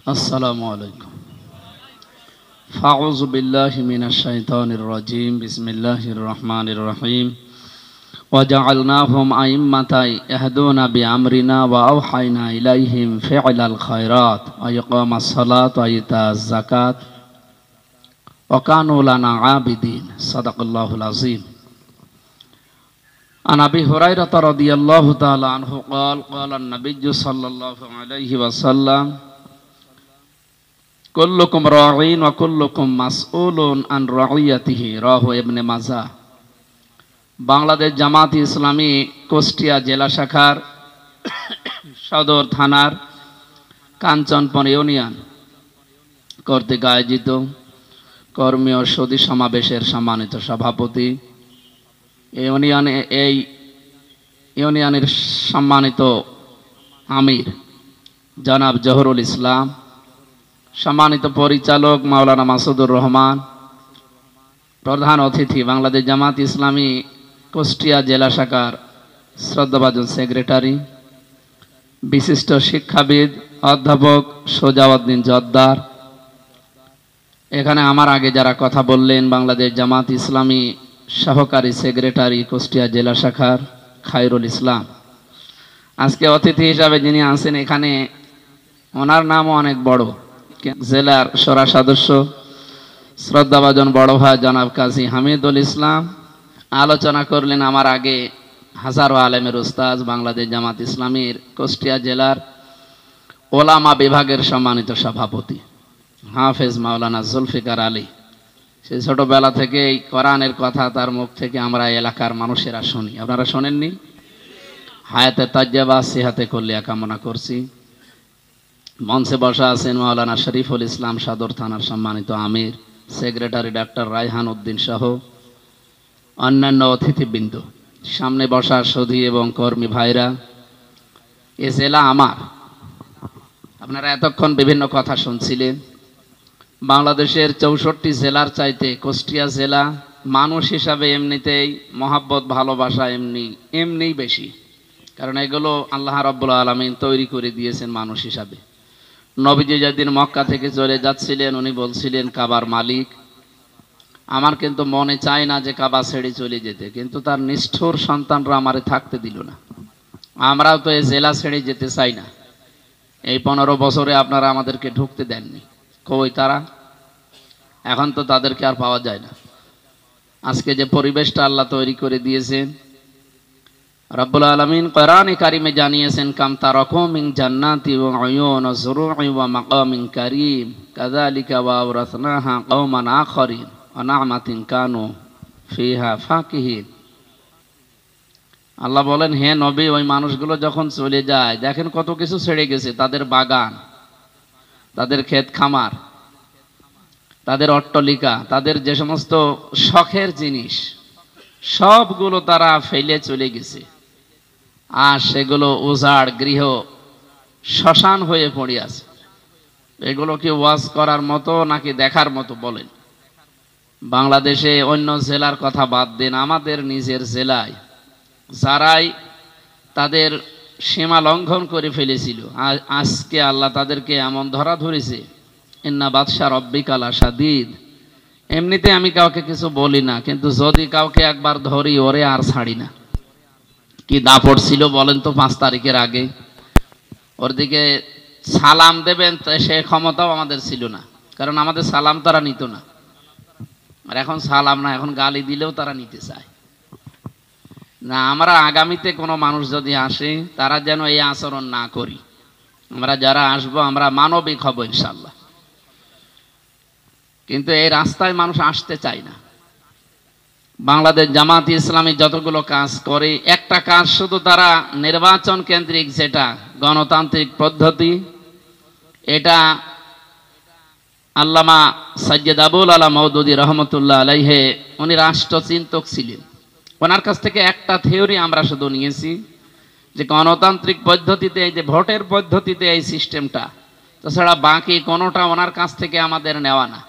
আসসালামু আলাইকুম। ফাউযু বিল্লাহি মিনাশ শাইতানির রাজীম। বিসমিল্লাহির রহমানির রহিম। ওয়া জাআলনাহুম আইম্মাতান ইয়াহদুনা বিআমরিনা ওয়া আওহায়না ইলাইহিম ফি'লাল খায়রাত ওয়া ইকামাস সালাত ওয়া ইতাজ যাকাত ওয়া কানু লানা আবিদিন। সাদাকাল্লাহুল আযীম। আন আবি হুরায়রা রাদিয়াল্লাহু তাআলা আনহু ক্বাল ক্বালা আন-নাবিয়্যু সাল্লাল্লাহু আলাইহি ওয়াসাল্লাম কুল্লুকুম রাঈন ওয়া কুল্লুকুম মাসউলুন আন রাইয়াতিহি। রাহু ইবনে মাজাহ। বাংলাদেশ জামাত ইসলামী কুষ্টিয়া জেলা শাখার সদর থানার কাঞ্চনপুর ইউনিয়ন কর্তৃক আয়োজিত কর্মী ও সদী সমাবেশের সম্মানিত সভাপতি, এই ইউনিয়নের সম্মানিত আমির জনাব জহুরুল ইসলাম, সম্মানিত পরিচালক মাওলানা মাসুদুর রহমান, প্রধান অতিথি বাংলাদেশ জামাত ইসলামী কুষ্টিয়া জেলা শাখার শ্রদ্ধাভাজন সেক্রেটারি, বিশিষ্ট শিক্ষাবিদ অধ্যাপক সোজাউদ্দিন জোদ্দার, এখানে আমার আগে যারা কথা বললেন বাংলাদেশ জামাত ইসলামী সহকারী সেক্রেটারি কুষ্টিয়া জেলা শাখার খায়রুল ইসলাম, আজকে অতিথি হিসাবে যিনি আছেন এখানে ওনার নামও অনেক বড়, জেলার সরা সদস্য শ্রদ্ধাভাজন বড় ভাই জনাব কাজী হামিদুল ইসলাম আলোচনা করলেন। আমার আগে হাজারো আলেমের উস্তাদ বাংলাদেশ জামাত ইসলামীর কুষ্টিয়া জেলার ওলামা বিভাগের সম্মানিত সভাপতি হাফেজ মাওলানা জুলফিকার আলী। সেই ছোটবেলা থেকে এই কোরআনের কথা তার মুখ থেকে আমরা এলাকার মানুষেরা শুনি। আপনারা শোনেননি? হায়াতে তাজ্জাবা সিহাতে কল্লিয়া কামনা করছি। মঞ্চে বসা আছেন মাওলানা শরীফুল ইসলাম সদর থানার সম্মানিত আমির, সেক্রেটারি ডাক্তার রায়হান উদ্দিন সহ অন্যান্য অতিথিবৃন্দ, সামনে বসা সধী এবং কর্মী ভাইরা। এ জেলা আমার, আপনারা এতক্ষণ বিভিন্ন কথা শুনছিলেন। বাংলাদেশের 64 জেলার চাইতে কুষ্টিয়া জেলা মানুষ হিসাবে এমনিতেই মহাব্বত ভালোবাসা এমনিই বেশি, কারণ এগুলো আল্লাহ রাব্বুল আলামিন তৈরি করে দিয়েছেন মানুষ হিসাবে। নবীজি যেদিন মক্কা থেকে চলে যাচ্ছিলেন উনি বলছিলেন কাবার মালিক, আমার কিন্তু মনে চায় না যে কাবা ছেড়ে চলে যেতে, কিন্তু তার নিষ্ঠুর সন্তানরা আমারে থাকতে দিল না। আমরাও তো এই জেলা ছেড়ে যেতে চাই না। এই 15 বছরে আপনারা আমাদেরকে ঢুকতে দেননি, কই তারা? এখন তো তাদেরকে আর পাওয়া যায় না। আজকে যে পরিবেশটা আল্লাহ তৈরি করে দিয়েছেন, রব্বুল আলামিন কোরআনে কারিমে জানিয়েছেন কাম তারাকু মিন জান্নাতি ওয়া উয়ুন ওয়া যুরুই ওয়া মাকামিন কারীম কাযালিকা ওয়া আওরাসনাহা কওমান আখরিন ওয়া নি'মাতিন কানু ফিহা ফাকিহিন। আল্লাহ বলেন, হে নবী, ওই মানুষগুলো যখন চলে যায় দেখেন কত কিছু ছেড়ে গেছে, তাদের বাগান, তাদের ক্ষেত খামার, তাদের অট্টালিকা, তাদের যে সমস্ত শখের জিনিস সবগুলো তারা ফেলে চলে গেছে, আর সেগুলো উজাড় গৃহ শ্মশান হয়ে পড়ে আছে। এগুলো কি ওয়াজ করার মতো নাকি দেখার মতো বলেন? বাংলাদেশে অন্য জেলার কথা বাদ দেন, আমাদের নিজের জেলায় যারাই তাদের সীমা লঙ্ঘন করে ফেলেছিল, আজকে আল্লাহ তাদেরকে এমন ধরা ধরেছে, ইন্না বাদশা রব্বিকা লাশাদীদ। এমনিতে আমি কাউকে কিছু বলি না, কিন্তু যদি কাউকে একবার ধরি ওরে আর ছাড়ি না। কি দাপট ছিল বলেন তো 5 তারিখের আগে? ওর দিকে সালাম দেবেন সে ক্ষমতাও আমাদের ছিল না, কারণ আমাদের সালাম তারা নিত না। আর এখন সালাম না, এখন গালি দিলেও তারা নিতে চায় না। আমরা আগামীতে কোনো মানুষ যদি আসে তারা যেন এই আচরণ না করি। আমরা যারা আসবো আমরা মানবিক হব ইনশাআল্লাহ, কিন্তু এই রাস্তায় মানুষ আসতে চায় না। বাংলাদেশ জামাত ইসলামী যতগুলো কাজ করে, একটা কাজ শুধু তারা নির্বাচন কেন্দ্রিক, যেটা গণতান্ত্রিক পদ্ধতি, এটা আল্লামা সৈয়দ আবুল আলা মওদুদী রহমতুল্লাহ আলাইহে উনি রাষ্ট্রচিন্তক ছিলেন। ওনার কাছ থেকে একটা থিওরি আমরা শুধু নিয়েছি, যে গণতান্ত্রিক পদ্ধতিতে, এই যে ভোটের পদ্ধতিতে এই সিস্টেমটা, তাছাড়া বাকি কোনোটা ওনার কাছ থেকে আমাদের নেওয়া না।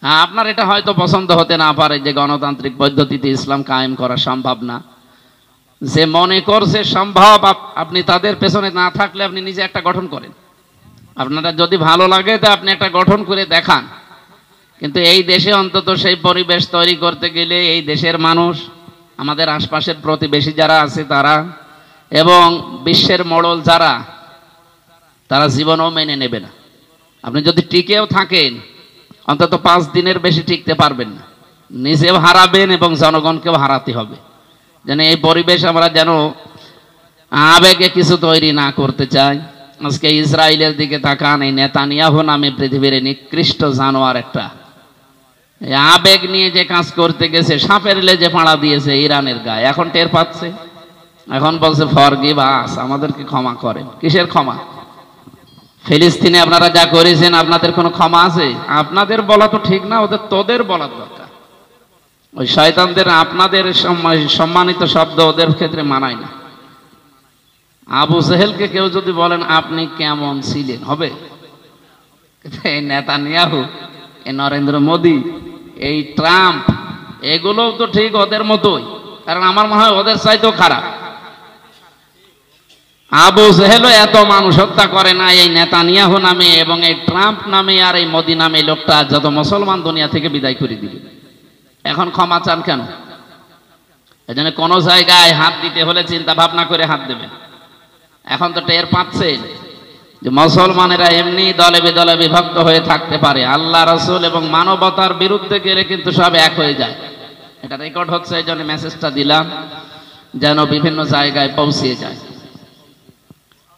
হ্যাঁ, আপনার এটা হয়তো পছন্দ হতে না পারে যে গণতান্ত্রিক পদ্ধতিতে ইসলাম কায়েম করা সম্ভব না, যে মনে করছে সম্ভব, আপনি তাদের পেছনে না থাকলে আপনি নিজে একটা গঠন করেন। আপনারা যদি ভালো লাগে তা আপনি একটা গঠন করে দেখান, কিন্তু এই দেশে অন্তত সেই পরিবেশ তৈরি করতে গেলে এই দেশের মানুষ, আমাদের আশপাশের প্রতিবেশী যারা আছে তারা, এবং বিশ্বের মোড়ল যারা, তারা জীবনও মেনে নেবে না। আপনি যদি টিকেও থাকেন অন্তত 5 দিনের বেশি টিকতে পারবেন না, নিজেও হারাবেন এবং জনগণকেও হারাতে হবে। যেন এই পরিবেশ আমরা যেন আবেগে কিছু তৈরি না করতে চাই। আজকে ইসরায়েলের দিকে তাকান, এই নেতানিয়াহু নামে পৃথিবীর নিকৃষ্ট জানোয়ার একটা আবেগ নিয়ে যে কাজ করতে গেছে, সাপের লেজে পাড়া দিয়েছে ইরানের গায়ে, এখন টের পাচ্ছে, এখন বলছে ফরগিভ আস, আমাদেরকে ক্ষমা করেন। কিসের ক্ষমা? ফিলিস্তিনে আপনারা যা করেছেন আপনাদের কোনো ক্ষমা আছে? আপনাদের বলা তো ঠিক না, তোদের বলা দরকার। ওই শয়তানদের আপনাদের সম্মানিত শব্দ ওদের ক্ষেত্রে মানায় না। আবু জেহেলকে কেউ যদি বলেন আপনি কেমন ছিলেন, হবে? এই নেতানিয়াহু, এই নরেন্দ্র মোদী, এই ট্রাম্প, এগুলোও তো ঠিক ওদের মতোই, কারণ আমার মনে হয় ওদের চাইতেও খারাপ। আবু জেহেলও এত মানুষ হত্যা করে না, এই নেতানিয়াহু নামে এবং এই ট্রাম্প নামে আর এই মোদী নামে লোকটা যত মুসলমান দুনিয়া থেকে বিদায় করে দিবে। এখন ক্ষমা চান কেন? এজন্য কোনো জায়গায় হাত দিতে হলে চিন্তা ভাবনা করে হাত দেবে। এখন তো টের পাচ্ছেন যে মুসলমানেরা এমনি দলে বিদলে বিভক্ত হয়ে থাকতে পারে, আল্লাহ রাসূল এবং মানবতার বিরুদ্ধে গেলে কিন্তু সব এক হয়ে যায়। এটা রেকর্ড হচ্ছে, এই জন্য মেসেজটা দিলাম যেন বিভিন্ন জায়গায় পৌঁছিয়ে যায়।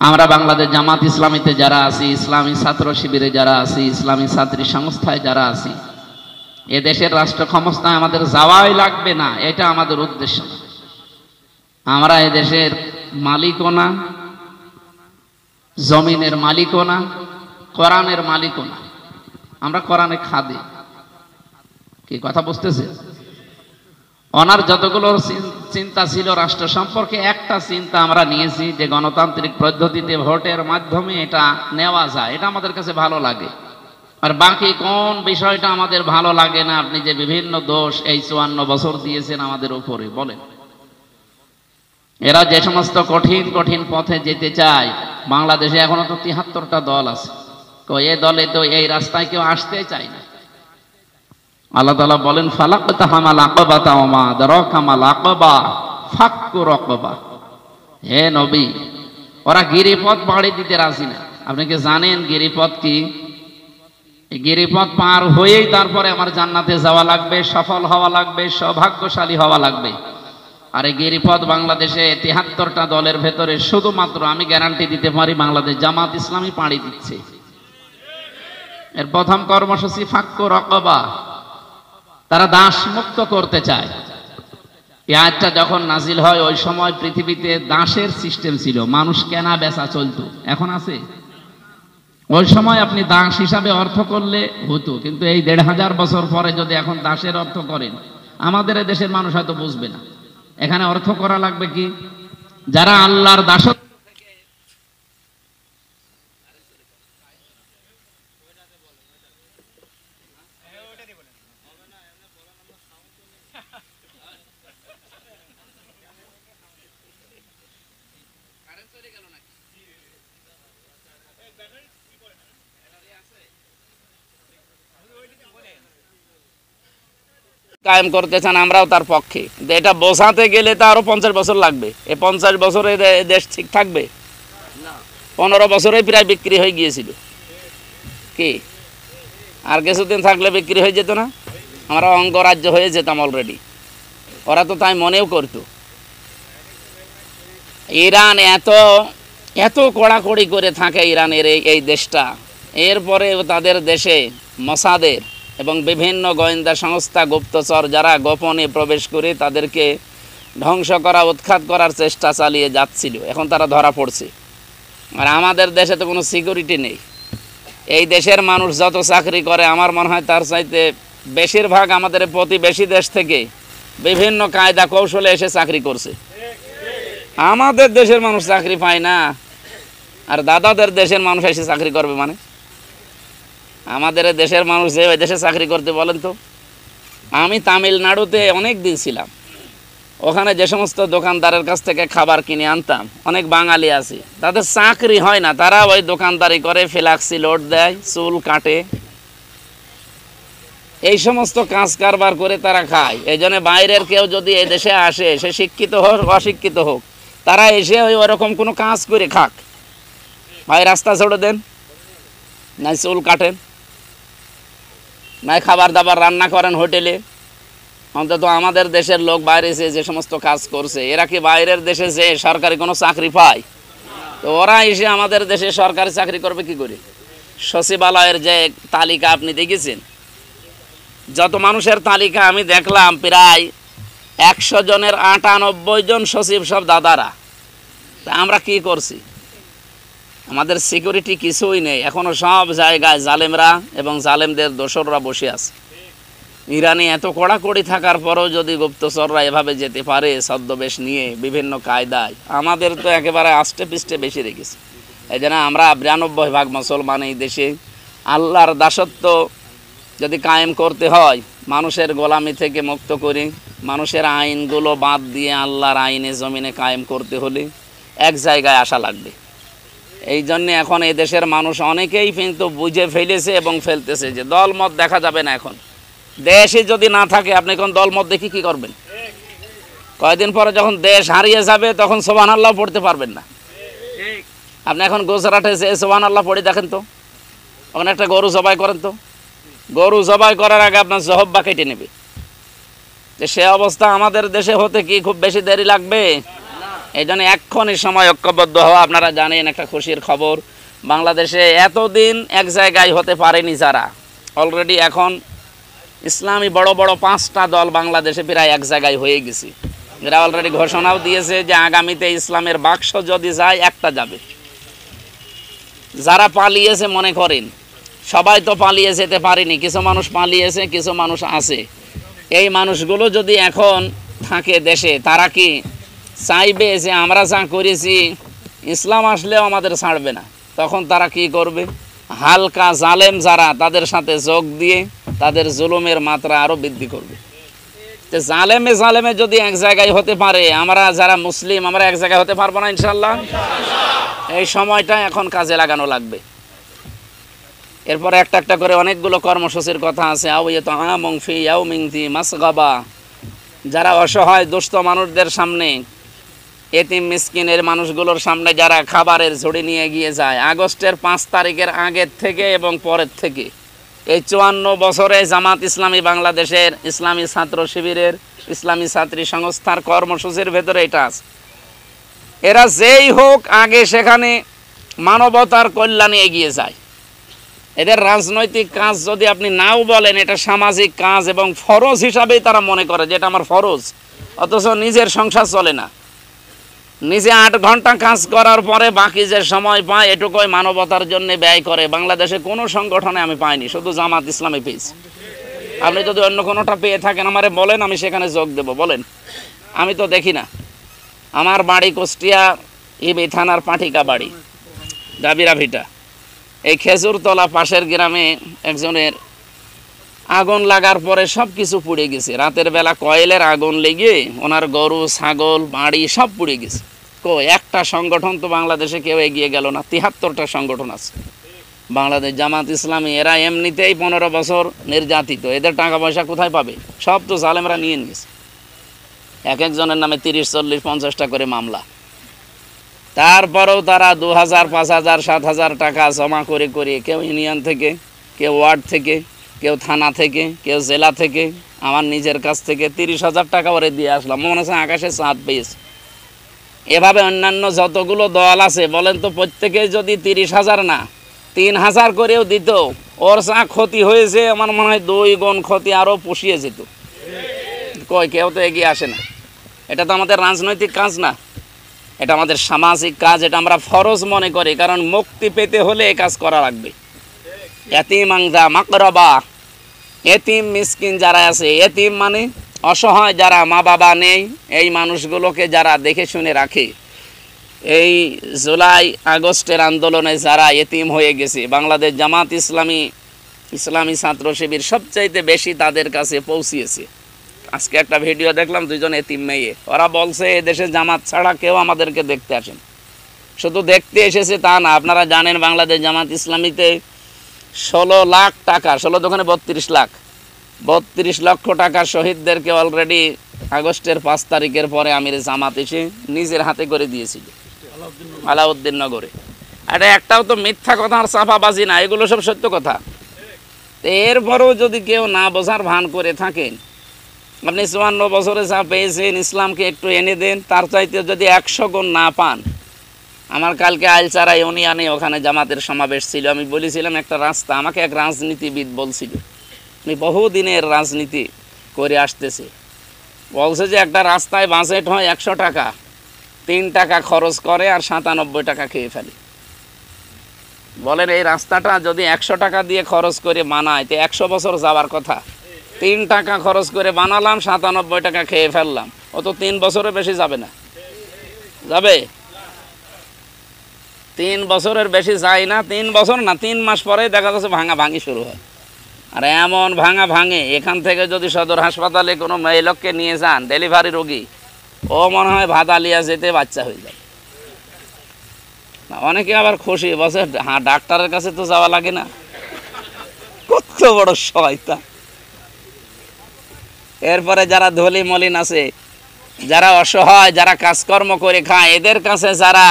আমরা বাংলাদেশ জামাত ইসলামীতে যারা আছি, ইসলামী ছাত্র শিবিরে যারা আছি, ইসলামী ছাত্রী সংস্থায় যারা আছি, এ দেশের রাষ্ট্র ক্ষমতায় আমাদের যাওয়াই লাগবে না, এটা আমাদের উদ্দেশ্য না। আমরা এ দেশের মালিকও না, জমিনের মালিকও না, কোরআনের মালিকও না। আমরা কোরআনে খাদি। কি কথা বুঝতেছে? ওনার যতগুলো চিন্তা ছিল রাষ্ট্র সম্পর্কে, একটা চিন্তা আমরা নিয়েছি যে গণতান্ত্রিক পদ্ধতিতে ভোটের মাধ্যমে এটা নেওয়া যায়, এটা আমাদের কাছে ভালো লাগে। আর বাকি কোন বিষয়টা আমাদের ভালো লাগে না? আপনি যে বিভিন্ন দোষ এই 54 বছর দিয়েছেন আমাদের উপরে, বলেন। এরা যে সমস্ত কঠিন কঠিন পথে যেতে চায়, বাংলাদেশে এখনো তো 73টা দল আছে, এ দলে তো এই রাস্তায় কেউ আসতেই চায় না। আল্লাহ তাআলা বলেন ফালাকতাহামাল আকাবাতা ওয়া মা আদরাকা মাল আকাবা ফাক্কু রাকাবা। হে নবী, ওরা গিরিপথ পাড়ি দিতে রাজি না। আপনি কি জানেন গিরিপথ কি? এই গিরিপথ পার হয়েই তারপরে আমার জান্নাতে যাওয়া লাগবে, সফল হওয়া লাগবে, সৌভাগ্যশালী হওয়া লাগবে। আর এই গিরিপথ বাংলাদেশে 73টা দলের ভেতরে শুধুমাত্র আমি গ্যারান্টি দিতে পারি বাংলাদেশ জামাত ইসলামী পাড়ি দিচ্ছে। এর প্রথম কর্মসূচি ফাক্কু রাকাবা, তারা দাস মুক্ত করতে চায়। এই আয়াতটা যখন নাজিল হয় ওই সময় পৃথিবীতে দাসের সিস্টেম ছিল, মানুষ কেনা বেচা চলতো, এখন আছে? ওই সময় আপনি দাস হিসাবে অর্থ করলে হতো, কিন্তু এই 1500 বছর পরে যদি এখন দাসের অর্থ করেন, আমাদের দেশের মানুষ হয়তো বুঝবে না। এখানে অর্থ করা লাগবে কি? যারা আল্লাহর দাসত্ব কায়েম করতে চান, আমরাও তার পক্ষে। এটা বোঝাতে গেলে তো আরো 50 বছর লাগবে। এই 50 বছরে দেশ ঠিক থাকবে? 15 বছরেই প্রায় বিক্রি হয়ে গিয়েছিল। কি আর কিছুদিন থাকলে বিক্রি হয়ে যেত না? আমরা অঙ্গরাজ্য হয়ে যেতাম অলরেডি। ওরা তো তাই মনেও করতো। ইরান এত এত কড়াকড়ি করে থাকে ইরানের এই দেশটা, এরপরে তাদের দেশে মোসাদের এবং বিভিন্ন গোয়েন্দা সংস্থা, গুপ্তচর যারা গোপনে প্রবেশ করে তাদেরকে ধ্বংস করা, উৎখাত করার চেষ্টা চালিয়ে যাচ্ছিল। এখন তারা ধরা পড়ছে। আর আমাদের দেশে তো কোনো সিকিউরিটি নেই। এই দেশের মানুষ যত চাকরি করে, আমার মনে হয় তার চাইতে বেশিরভাগ আমাদের প্রতিবেশী দেশ থেকে বিভিন্ন কায়দা কৌশলে এসে চাকরি করছে। আমাদের দেশের মানুষ চাকরি পায় না, আর দাদাদের দেশের মানুষ এসে চাকরি করবে মানে? আমাদের দেশের মানুষ যে ওই দেশে চাকরি করতে বলেন তো। আমি তামিলনাড়ুতে অনেক দিন ছিলাম। ওখানে যে সমস্ত দোকানদারের কাছ থেকে খাবার কিনে আনতাম, অনেক বাঙালি আছে, তাদের চাকরি হয় না, তারা ওই দোকানদারি করে, ফ্ল্যাক্সি লোড দেয়, চুল কাটে, এই সমস্ত কাজ কারবার করে তারা খায়। এই জন্য বাইরের কেউ যদি এই দেশে আসে, সে শিক্ষিত হোক অশিক্ষিত হোক, তারা এসে ওরকম কোনো কাজ করে খাক। ভাই রাস্তা ছেড়ে দেন, নাই চুল কাটেন, নাই খাবার দাবার রান্না করেন হোটেলে। অন্তত আমাদের দেশের লোক বাইরে যে সমস্ত কাজ করছে, এরা কি বাইরের দেশে যে সরকারি কোনো চাকরি পায়? তো ওরা এসে আমাদের দেশে সরকারি চাকরি করবে কি করে? সচিবালয়ের যে তালিকা আপনি দেখেছেন, যত মানুষের তালিকা আমি দেখলাম, প্রায় 100 জনের 98 জন সচিব সব দাদারা। তা আমরা কি করছি? আমাদের সিকিউরিটি কিছুই নেই, এখনো সব জায়গায় জালেমরা এবং জালেমদের দোসররা বসে আছে। ইরানে এত কড়াকড়ি থাকার পরেও যদি গুপ্তচররা এভাবে যেতে পারে ছদ্মবেশ নিয়ে বিভিন্ন কায়দায়, আমাদের তো একেবারে আষ্টে পিষ্টে বেশি রেখেছে। এই জন্য আমরা 92% মুসলমান এই দেশে। আল্লাহর দাসত্ব যদি কায়েম করতে হয়, মানুষের গোলামি থেকে মুক্ত করে মানুষের আইনগুলো বাদ দিয়ে আল্লাহর আইনে জমিনে কায়েম করতে হলে এক জায়গায় আসা লাগবে। এই জন্যে এখন এই দেশের মানুষ অনেকেই কিন্তু বুঝে ফেলেছে এবং ফেলতেছে যে দলমত দেখা যাবে না। এখন দেশে যদি না থাকে, আপনি কোন দলমত দেখি কি করবেন? কয়েকদিন পরে যখন দেশ হারিয়ে যাবে, তখন সুবহানাল্লাহ পড়তে পারবেন না। আপনি এখন গুজরাটে যে সুবহানাল্লাহ পড়ে দেখেন তো, ওখানে একটা গরু জবাই করেন তো, গরু জবাই করার আগে আপনার জহব্বা কেটে নেবে। যে সে অবস্থা আমাদের দেশে হতে কি খুব বেশি দেরি লাগবে? এই জন্য এক্ষণই সময় ঐক্যবদ্ধ হওয়া। আপনারা জানেন একটা খুশির খবর, বাংলাদেশে এতদিন এক জায়গায় হতে পারেনি যারা, অলরেডি এখন ইসলামী বড় বড় 5টা দল বাংলাদেশে প্রায় এক জায়গায় হয়ে গেছে। এরা অলরেডি ঘোষণাও দিয়েছে যে আগামীতে ইসলামের বাক্স যদি যায়, একটা যাবে। যারা পালিয়েছে, মনে করেন সবাই তো পালিয়ে যেতে পারেনি, কিছু মানুষ পালিয়েছে, কিছু মানুষ আছে। এই মানুষগুলো যদি এখন থাকে দেশে, তারা কি চাইবে যে আমরা যা করেছি ইসলাম আসলেও আমাদের ছাড়বে না? তখন তারা কি করবে? হালকা জালেম যারা, তাদের সাথে যোগ দিয়ে তাদের জুলুমের মাত্রা আরো বৃদ্ধি করবে। তো জালেমে যদি এক জায়গায় হতে পারে, আমরা যারা মুসলিম আমরা এক জায়গায় হতে পারবো না ইনশাল্লাহ? এই সময়টা এখন কাজে লাগানো লাগবে। এরপরে একটা একটা করে অনেকগুলো কর্মসূচির কথা আছে। যারা অসহায় দুস্থ মানুষদের সামনে, এতিম মিসকিনের মানুষগুলোর সামনে যারা খাবারের ঝুড়ি নিয়ে গিয়ে যায়, আগস্টের 5 তারিখের আগের থেকে এবং পরের থেকে এই 54 বছরে জামাত ইসলামী বাংলাদেশের, ইসলামী ছাত্র শিবিরের, ইসলামী ছাত্রী সংস্থার কর্মসূচির ভেতরে এটা আছে। এরা যেই হোক আগে সেখানে মানবতার কল্যাণে এগিয়ে যায়। এদের রাজনৈতিক কাজ যদি আপনি নাও বলেন, এটা সামাজিক কাজ এবং ফরজ হিসাবেই তারা মনে করে যে এটা আমার ফরজ, অথচ নিজের সংসার চলে না। নিজে 8 ঘন্টা কাজ করার পরে বাকি যে সময় পায় এটুকুই মানবতার জন্য ব্যয় করে। বাংলাদেশে কোনো সংগঠনে আমি পাইনি, শুধু জামাত ইসলামী পেয়েছি। আপনি যদি অন্য কোনোটা পেয়ে থাকেন আমারে বলেন, আমি সেখানে যোগ দেব। বলেন, আমি তো দেখি না। আমার বাড়ি কুষ্টিয়া ইবি থানার পাঠিকা বাড়ি, দাবিরা ভিটা। এই খেজুরতলা পাশের গ্রামে একজনের আগুন লাগার পরে সব কিছু পুড়ে গেছে। রাতের বেলা কয়েলের আগুন লেগে ওনার গরু ছাগল বাড়ি সব পুড়ে গেছে। একটা সংগঠন তো বাংলাদেশে কেউ এগিয়ে গেল না। 73টা সংগঠন আছে বাংলাদেশ। জামাত ইসলামী এরা এমনিতেই 15 বছর নির্যাতিত, এদের টাকা পয়সা কোথায় পাবে? সব তো জালেমরা নিয়ে নিয়েছে। এক একজনের নামে 30, 40, 50টা করে মামলা। তারপরেও তারা 2000, 5000, 7000 টাকা জমা করে করে, কেউ ইউনিয়ন থেকে, কেউ ওয়ার্ড থেকে, কেউ থানা থেকে, কেউ জেলা থেকে, আমার নিজের কাছ থেকে 30,000 টাকা ওরে দিয়ে আসলাম। মনে হচ্ছে আকাশে চাঁদ পেয়েছে। এভাবে অন্যান্য যতগুলো দল আছে বলেন তো, প্রত্যেকে যদি 30,000 না 3,000 করেও দিত, ওর যা ক্ষতি হয়েছে আমার মনে হয় 2 গুণ ক্ষতি আরও পুষিয়ে যেত। কেউ তো এগিয়ে আসে না। এটা তো আমাদের রাজনৈতিক কাজ না, এটা আমাদের সামাজিক কাজ। এটা আমরা ফরজ মনে করি, কারণ মুক্তি পেতে হলে এই কাজ করা লাগবে। এতিম আংদা মাকরাবা, এতিম মিসকিন যারা আছে, এতিম মানে অসহায় যারা মা বাবা নেই, এই মানুষগুলোকে যারা দেখে শুনে রাখে। এই জুলাই আগস্টের আন্দোলনে যারা এতিম হয়ে গেছে, বাংলাদেশ জামাত ইসলামী, ইসলামী ছাত্র শিবির সবচাইতে বেশি তাদের কাছে পৌঁছিয়েছে। আজকে একটা ভিডিও দেখলাম, দুইজন এতিম মেয়ে, ওরা বলছে এদেশে জামাত ছাড়া কেউ আমাদেরকে দেখতে আসেন। শুধু দেখতে এসেছে তা না, আপনারা জানেন বাংলাদেশ জামাত ইসলামীতে 16 লাখ টাকা, 16 দোকানে 32 লাখ, 32 লক্ষ টাকা শহীদদেরকে অলরেডি আগস্টের 5 তারিখের পরে আমির জামাত এসে নিজের হাতে করে দিয়েছিল আলাউদ্দিন নগরে। এটা একটাও তো মিথ্যা কথা আর চাপাবাজি না, এগুলো সব সত্য কথা। এরপরেও যদি কেউ না বোঝার ভান করে থাকেন, আপনি 54 বছরে যা পেয়েছেন, ইসলামকে একটু এনে দেন, তার চাইতে যদি 100 গুণ না পান। আমার কালকে আইলচারা ইউনিয়নে ওখানে জামাতের সমাবেশ ছিল, আমি বলেছিলাম একটা রাস্তা, আমাকে এক রাজনীতিবিদ বলছিল, আমি বহুদিনের রাজনীতি করে আসতেছি, বলছে যে একটা রাস্তায় বাজেট হয় 100 টাকা, 3 টাকা খরচ করে আর 97 টাকা খেয়ে ফেলে। বলেন এই রাস্তাটা যদি 100 টাকা দিয়ে খরচ করে বানায় তো 100 বছর যাওয়ার কথা, 3 টাকা খরচ করে বানালাম, 97 টাকা খেয়ে ফেললাম, ও তো 3 বছরের বেশি যাবে না? যাবে? 3 বছরের বেশি যায় না, 3 বছর না, 3 মাস পরে দেখা যাচ্ছে ভাঙা ভাঙি শুরু হয়। আর এমন ভাঙা ভাঙে, এখান থেকে যদি সদর হাসপাতালে কোনো মেয়ে লোককে নিয়ে যান, ডেলিভারি রোগী, ও মনে হয় ভাদালিয়া যেতে বাচ্চা হয়ে যায়। অনেকে আবার খুশি, বলছে হ্যাঁ ডাক্তারের কাছে তো যাওয়া লাগে না। কত বড় শয়তান! এরপরে যারা ধলি মলিন আছে, যারা অসহায়, যারা কাজকর্ম করে খায়, এদের কাছে যারা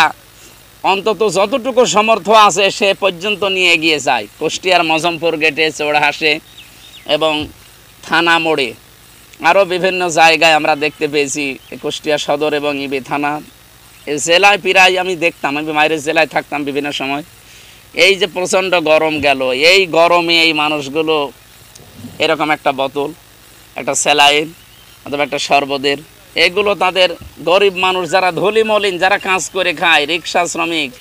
অন্তত যতটুকু সমর্থ আছে সে পর্যন্ত নিয়ে এগিয়ে যায়। কুষ্টিয়ার মজমপুর গেটে, চৌড়াহাসে এবং থানা মোড়ে, আরও বিভিন্ন জায়গায় আমরা দেখতে পেয়েছি। কুষ্টিয়া সদর এবং ইবি থানা, এই জেলায় প্রায় আমি দেখতাম, আমি বাইরের জেলায় থাকতাম বিভিন্ন সময়। এই যে প্রচণ্ড গরম গেল, এই গরমে এই মানুষগুলো এরকম একটা বোতল, একটা স্যালাইন অথবা একটা শরবতের, এগুলো তাদের গরিব মানুষ যারা ধলি মলিন, যারা কাজ করে খায়, রিক্সা শ্রমিক,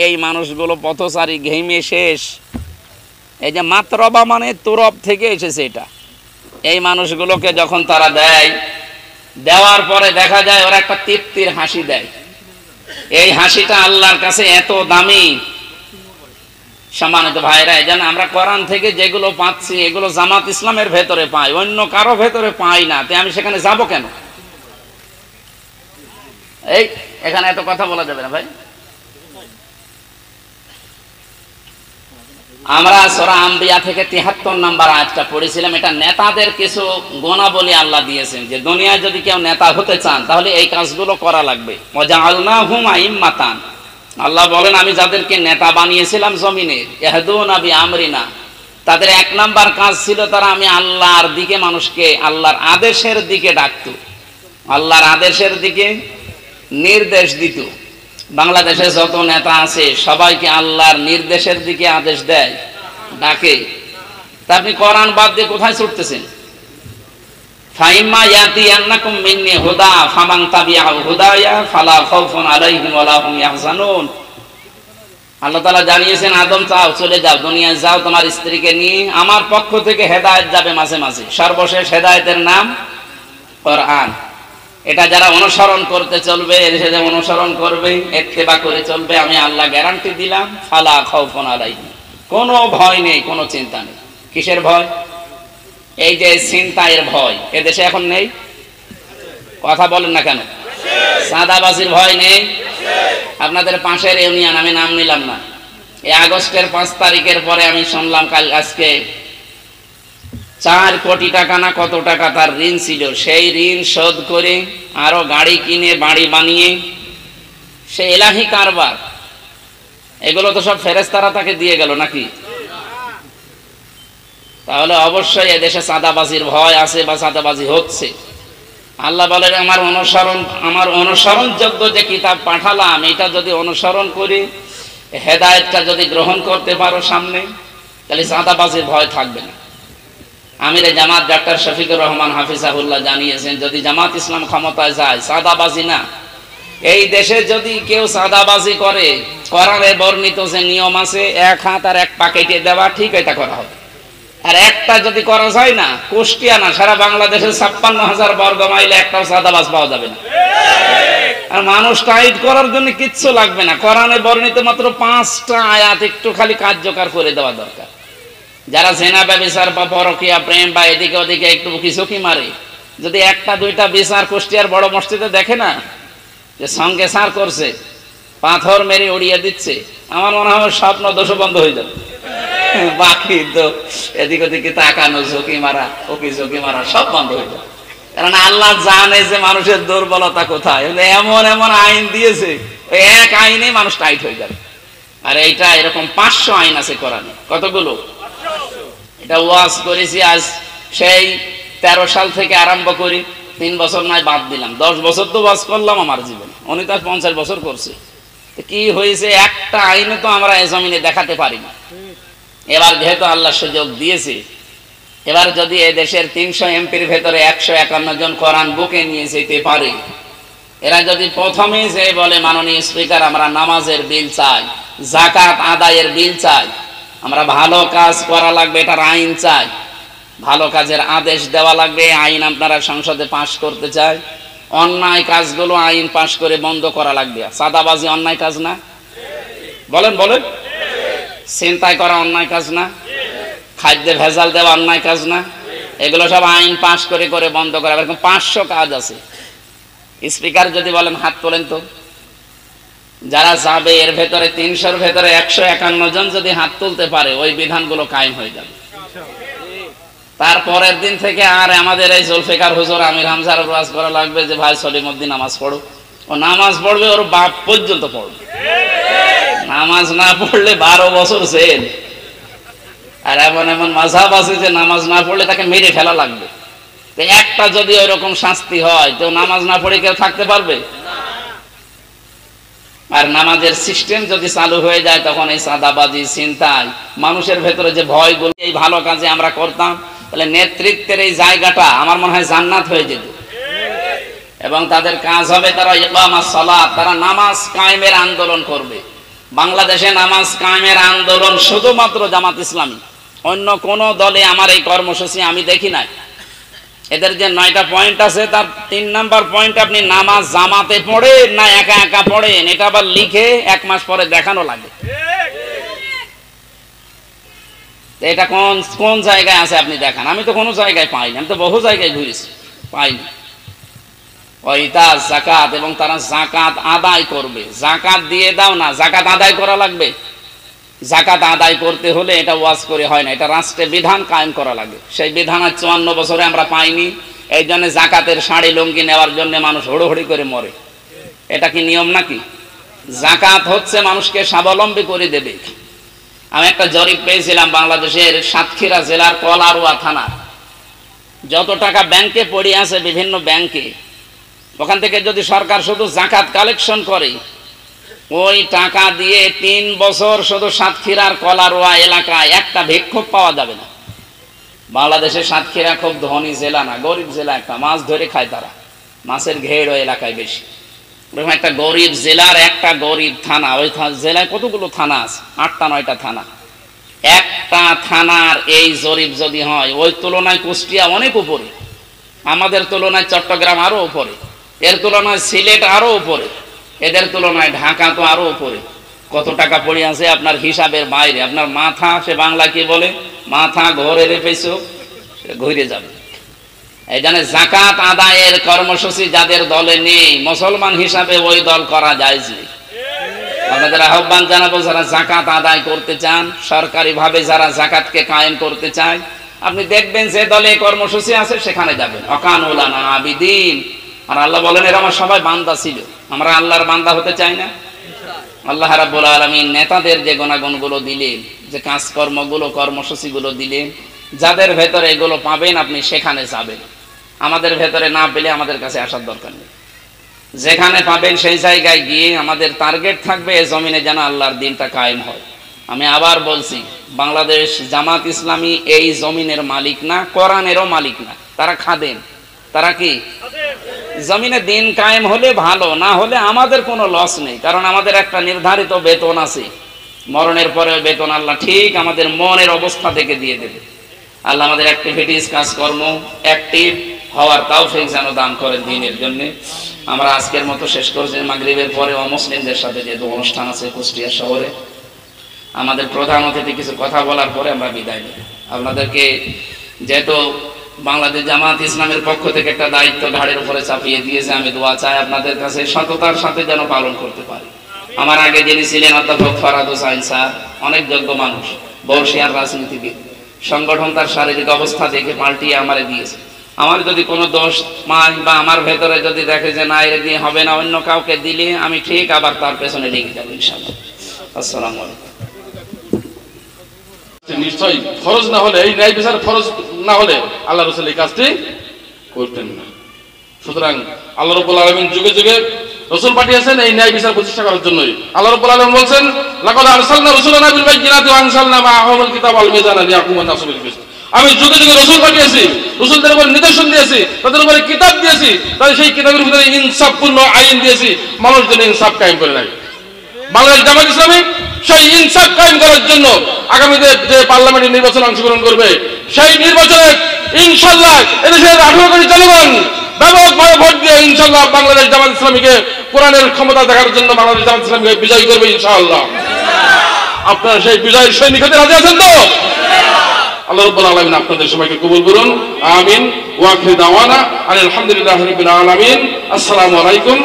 এই মানুষগুলো পথচারী, ঘেমে শেষ। এই যে মাতরবা মানে তুরব থেকে এসেছে এটা, এই মানুষগুলোকে যখন তারা দেয়, দেওয়ার পরে দেখা যায় ওরা একটা তৃপ্তির হাসি দেয়। এই হাসিটা আল্লাহর কাছে এত দামি। সম্মানিত ভাইরা, এই জন্য আমরা কোরআন থেকে যেগুলো পাচ্ছি এগুলো জামাত ইসলামের ভেতরে পাই, অন্য কারো ভেতরে পাই না। তাই আমি সেখানে যাব কেন? এই এখানে এত কথা বলা যাবে না ভাই। আমরা সূরা আম্বিয়া থেকে 73 নম্বর আয়াতটা পড়েছিলাম। এটা নেতাদের কিছু গুণাবলী আল্লাহ দিয়েছেন, যে দুনিয়ায় যদি কেউ নেতা হতে চান তাহলে এই কাজগুলো করা লাগবে। ওয়াজআলনাহুম আইম্মাতান, আল্লাহ বলেন আমি যাদেরকে নেতা বানিয়েছিলাম জমিনে, ইয়াহদুনা বিআমরিনা, তাদের 1 নাম্বার কাজ ছিল তারা আমি আল্লাহর দিকে, মানুষকে আল্লাহর আদেশের দিকে ডাকতো, আল্লাহর আদেশের দিকে নির্দেশ দিত। বাংলাদেশে যত নেতা আছে সবাইকে আল্লাহর নির্দেশের দিকে আদেশ দেয়, ডাকে। তা আপনি কোরআন বাদ দিয়ে কোথায় ছুটতেছেন? ফাইম্মা ইয়াতিয়ান্নাকুম মিন্নি হুদা ফামান তাবিআ হুদায়া ফালা খাউফুন আলাইহিম ওয়ালা হুম ইয়াহজানুন। আল্লাহ তাআলা জানিয়েছেন, আদম চাও চলে যাও, দুনিয়ায় যাও তোমার স্ত্রীকে নিয়ে, আমার পক্ষ থেকে হেদায়েত যাবে মাঝে মাঝে। সর্বশেষ হেদায়েতের নাম কোরআন। এটা যারা অনুসরণ করতে চলবে, এদেশে অনুসরণ করবে, ইত্তেবা করে চলবে, আমি আল্লাহ গ্যারান্টি দিলাম, ফালা খাউফুন আলাইহিম, কোনো ভয় নেই, কোনো চিন্তা নেই। কিসের ভয়? এই যে চিন্তায়ের ভয় এদেশে এখন নেই। কথা বলেন না কেন? চাঁদাবাজির ভয় নেই। আপনাদের পাশের ইউনিয়ন, আমি নাম নিলাম না, এই আগস্টের 5 তারিখের পরে আমি শুনলাম আজকে 4 কোটি টাকা না কত টাকা তার ঋণ ছিল, সেই ঋণ শোধ করে আরো গাড়ি কিনে, বাড়ি বানিয়ে, সে এলাহি কারবার। এগুলো তো সব ফেরেশতারা তাকে দিয়ে গেল নাকি? তাহলে অবশ্যই এদেশে চাঁদাবাজির ভয় আছে বা চাঁদাবাজি হচ্ছে। আল্লাহ বলেন আমার অনুসরণযোগ্য যে কিতাব পাঠালাম, এটা যদি অনুসরণ করি, হেদায়েতটা যদি গ্রহণ করতে পারো সামনে, তাহলে চাঁদাবাজির ভয় থাকবে না। আমিরে জামাত ডাক্তার শফিকুর রহমান হাফিজাহুল্লাহ জানিয়েছেন, যদি জামাত ইসলাম ক্ষমতায় যায়, চাঁদাবাজি না, এই দেশে যদি কেউ চাঁদাবাজি করে, কোরআনে বর্ণিত যে নিয়ম আছে, 1 হাত আর 1 পা কেটে দেওয়া, ঠিক এটা করা হবে। আর একটা যদি করা যায় না, কুষ্টিয়া না, সারা বাংলাদেশের 56,000 বর্গ মাইলে একটাও চাঁদাবাজ পাওয়া যাবে না। আর মানুষ টাইট করার জন্য কিচ্ছু লাগবে না, কোরআনে বর্ণিত মাত্র 5টা আয়াত একটু খালি কার্যকর করে দেওয়া দরকার। যারা জেনা ব্যভিচার বা পরকীয়া প্রেম বা এদিকে ওদিকে একটু উকি ঝুঁকি মারে, যদি একটা দুইটা বিচার কুষ্টিয়ার বড় মসজিদে দেখে না যে সঙ্গে সার করছে, পাথর মেরে উড়িয়ে দিচ্ছে, আমার মনে হয় স্বপ্ন দোষ বন্ধ হয়ে যাবে। বাকি তো এদিক ওদিকে তাকানো, ঝুঁকি মারা, ওকে ঝুঁকি মারা সব বন্ধ হয়ে যাবে। কারণ আল্লাহ জানে যে মানুষের দুর্বলতা কোথায়। এমন এমন আইন দিয়েছে, ওই এক আইনে মানুষ টাইট হয়ে যাবে। আর এইটা এরকম 500 আইন আছে কোরআনে। কতগুলো? এটা ওয়াজ করেছি আজ সেই 13 সাল থেকে আরম্ভ করি, 3 বছর নয় বাদ দিলাম, 10 বছর তো ওয়াজ করলাম আমার জীবনে। উনি তো 50 বছর করছে। কি হয়েছে, একটা আইনে তো আমরা এই জমিনে দেখাতে পারি না। এবার যেহেতু আল্লাহ সুযোগ দিয়েছে, এবার যদি এই দেশের 300 এমপির ভেতরে 151 জন কোরআন বুকে নিয়ে যেতে পারে, এরা যদি প্রথমে যে বলে মাননীয় স্পিকার আমরা নামাজের বিল চাই, যাকাত আদায়ের বিল চাই, আমরা ভালো কাজ করা লাগবে এটার আইন চাই, ভালো কাজের আদেশ দেওয়া লাগবে আইন আপনারা সংসদে পাশ করতে চাই, অন্যায় কাজগুলো আইন পাশ করে বন্ধ করা লাগবে। চাঁদাবাজি অন্যায় কাজ না? বলেন বলেন। ছিনতাই করা অন্যায় কাজ না? খাদ্যে ভেজাল দেওয়া অন্যায় কাজ না? এগুলো সব আইন পাশ করে করে বন্ধ করা। এরকম 500 কাজ আছে। স্পিকার যদি বলেন হাত তোলেন তো, যারা যাবে এর ভেতরে 300-র ভেতরে 151 জন যদি হাত তুলতে পারে, ওই বিধানগুলো কায়েম হয়ে যাবে। তারপরের দিন থেকে আর আমাদের এই জুলফিকার হুজুর আমির হামজার ওয়াজ করা লাগবে যে ভাই সলিমউদ্দিন নামাজ পড়ো। ও নামাজ পড়বে, ওর বাপ পর্যন্ত পড়বে। নামাজ না পড়লে 12 বছর জেল। আর এমন এমন মাযহাব আছে যে নামাজ না পড়লে তাকে মেরে ফেলা লাগবে। তো একটা যদি ওইরকম শাস্তি হয়, তো নামাজ না পড়ে কেউ থাকতে পারবে? আর নামাজের সিস্টেম যদি চালু হয়ে যায়, তখন এই চাঁদাবাজি, ছিনতাই, মানুষের ভেতরে যে ভয়গুলো, এই ভালো কাজে আমরা করতাম, তাহলে নেতৃত্বের এই জায়গাটা আমার মনে হয় জান্নাত হয়ে যেত। এবং তাদের কাজ হবে তারা ইকামাস সালাত, তারা নামাজ কায়েমের আন্দোলন করবে। বাংলাদেশে নামাজ কায়েমের আন্দোলন শুধুমাত্র জামাত ইসলামী, অন্য কোন দলে আমার এই কর্মসূচি আমি দেখি নাই। এদের যে 9টা পয়েন্ট আছে, তার 3 নাম্বার পয়েন্ট আপনি নামাজ জামাতে পড়েন না একা একা পড়েন, এটা আবার লিখে 1 মাস পরে দেখানো লাগে। এটা কোন কোন জায়গায় আছে আপনি দেখান। আমি তো কোনো জায়গায় পাইনি, আমি তো বহু জায়গায় ঘুরেছি, পাইনি। ওইটা যাকাত, এবং তারা যাকাত আদায় করবে। যাকাত দিয়ে দাও না, যাকাত আদায় করা লাগবে। যাকাত আদায় করতে হলে এটা ওয়াজ করে হয় না, এটা রাষ্ট্রে বিধান কায়েম করা লাগে। সেই বিধান আজ 54 বছরে আমরা পাইনি। এই জন্য যাকাতের শাড়ি লুঙ্গি নেওয়ার জন্য মানুষ হুড়োহুড়ি করে মরে। এটা কি নিয়ম নাকি? যাকাত হচ্ছে মানুষকে স্বাবলম্বী করে দেবে। আমি একটা জরিপ পেয়েছিলাম বাংলাদেশের সাতক্ষীরা জেলার কলারোয়া থানা, যত টাকা ব্যাংকে পড়ে আছে বিভিন্ন ব্যাংকে, ওখান থেকে যদি সরকার শুধু যাকাত কালেকশন করে, ওই টাকা দিয়ে 3 বছর শুধু সাতক্ষীরার কলারোয়া এলাকায় একটা ভিক্ষুক পাওয়া যাবে না। বাংলাদেশের সাতক্ষীরা খুব ধনী জেলা না, গরিব জেলা একটা, মাছ ধরে খায় তারা, মাছের ঘেড় ওই এলাকায় বেশি। ওরকম একটা গরিব জেলার একটা গরিব থানা, ওই জেলায় কতগুলো থানা আছে, 8টা-9টা থানা। একটা থানার এই জরিপ যদি হয়, ওই তুলনায় কুষ্টিয়া অনেক উপরে, আমাদের তুলনায় চট্টগ্রাম আরো উপরে, এর তুলনায় সিলেট আরো উপরে, এদের তুলনায় ঢাকা তো আরো উপরে। কত টাকা পড়ে আছে আপনার হিসাবের বাইরে। আপনার মাথা, সে বাংলা কি বলে, মাথা ঘরে রেখেছো, ঘুরে যাবে। এই জন্য যাকাত আদায়ের কর্মসূচি যাদের দলে নেই, মুসলমান হিসাবে ওই দল করা যায় যে। আপনাদের আহ্বান জানাবো, যারা যাকাত আদায় করতে চান, সরকারি ভাবে যারা যাকাতকে কায়েম করতে চায়, আপনি দেখবেন যে দলে কর্মসূচি আছে সেখানে যাবেন। অকানুলানা আবিদিন। আর আল্লাহ বলেন এরা আমার সবাই বান্দা ছিল, আমরা আল্লাহর বান্দা হতে চাই না? আল্লাহ রাব্বুল আলামিন নেতাদের যে গুণাগুণগুলো দিলেন, যে কাজকর্মগুলো, কর্মসূচিগুলো দিলেন, যাদের ভেতরে এগুলো পাবেন আপনি সেখানে যাবেন। আমাদের ভেতরে না পেলে আমাদের কাছে আসার দরকার নেই। যেখানে পাবেন সেই জায়গায় গিয়ে আমাদের টার্গেট থাকবে এই জমিনে যেন আল্লাহর দ্বীনটা কায়েম হয়। আমি আবার বলছি, বাংলাদেশ জামাত ইসলামী এই জমিনের মালিক না, কোরআনেরও মালিক না। তারা খাদেন। তারা কি? জমিনে দিন কায়েম হলে ভালো, না হলে আমাদের কোনো লস নেই। কারণ আমাদের একটা নির্ধারিত বেতন আছে, মরণের পরে বেতন আল্লাহ ঠিক আমাদের মনের অবস্থা থেকে দিয়ে দেবে। আল্লাহ আমাদের অ্যাক্টিভিটিস, কাজকর্ম অ্যাক্টিভ হওয়ার তৌফিক যেন দান করেন দ্বীনের জন্য। আমরা আজকের মতো শেষ করছি। মাগরিবের পরে অমুসলিমদের সাথে যে অনুষ্ঠান আছে কুষ্টিয়া শহরে, আমাদের প্রধান অতিথি কিছু কথা বলার পরে আমরা বিদায় নেব। আপনাদেরকে যেহেতু বাংলাদেশ জামাত ইসলামের পক্ষ থেকে একটা দায়িত্ব ঘাড়ের উপরে চাপিয়ে দিয়েছে। আমি দোয়া চাই আপনাদের কাছে সততার সাথে যেন পালন করতে পারি। আমার আগে যিনি ছিলেন অধ্যাপক ফরহাদ হোসাইন স্যার, অনেক যোগ্য মানুষ, বর্ষিয়ার রাজনীতিবিদ, সংগঠন তার শারীরিক অবস্থা দেখে পাল্টিয়ে আমারে দিয়েছে। আমার যদি কোনো দোষ পাই বা আমার ভেতরে যদি দেখে যে না এর দিয়ে হবে না, অন্য কাউকে দিলে আমি ঠিক আবার তার পেছনে লেগে যাবো ইনশাআল্লাহ। আসসালামু আলাইকুম। নিশ্চয়ই ফরজ না হলে, এই ন্যায় বিচার ফরজ না হলে আল্লাহ রাসূল এই কাজটি করতেন না। সুতরাং আল্লাহ রাব্বুল আলামিন যুগে যুগে রাসূল পাঠিয়েছেন এই ন্যায় বিচার প্রতিষ্ঠা করার জন্যই। আল্লাহ রাব্বুল আলামিন বলেন, লাকাদ আরসালনা রাসূলানা বিল বাইয়িনাতি ওয়া আনসালনা মাআহুমুল কিতাবা ওয়াল মিজানা লিয়াহকুমা আন-নাসু বিল কিসত। আমি যুগে যুগে রাসূল পাঠিয়েছি, রাসূলদের উপর নির্দেশন দিয়েছি, তাদের উপরে কিতাব দিয়েছি, তাদের সেই কিতাবের ভিতরে ইনসাফপূর্ণ আইন দিয়েছি, মানুষ যেন ইনসাফ কায়েম করে নেয়। বাংলাদেশ জামাত ইসলামী সেই ইনসাফ কায়েম করার জন্য আগামীতে যে পার্লামেন্টের নির্বাচনে অংশগ্রহণ করবে, সেই নির্বাচনে ইনশাআল্লাহ এদেশের 18 কোটি জনগণ ব্যাপকভাবে ভোট দিয়ে ইনশাআল্লাহ বাংলাদেশ জামাত ইসলামীকে কোরআনের ক্ষমতা দেখার জন্য বাংলাদেশ জামাত ইসলামীকে বিজয় করবে ইনশাআল্লাহ। আপনারা সেই বিজয়ের সৈনিক হতে রাজি আছেন তো? আল্লাহ রাব্বুল আলামিন আপনাদের সবাইকে কবুল করুন, আমিন। ওয়া আখিরু দাওয়ানা আলহামদুলিল্লাহি রাব্বিল আলামিন। আসসালামু আলাইকুম।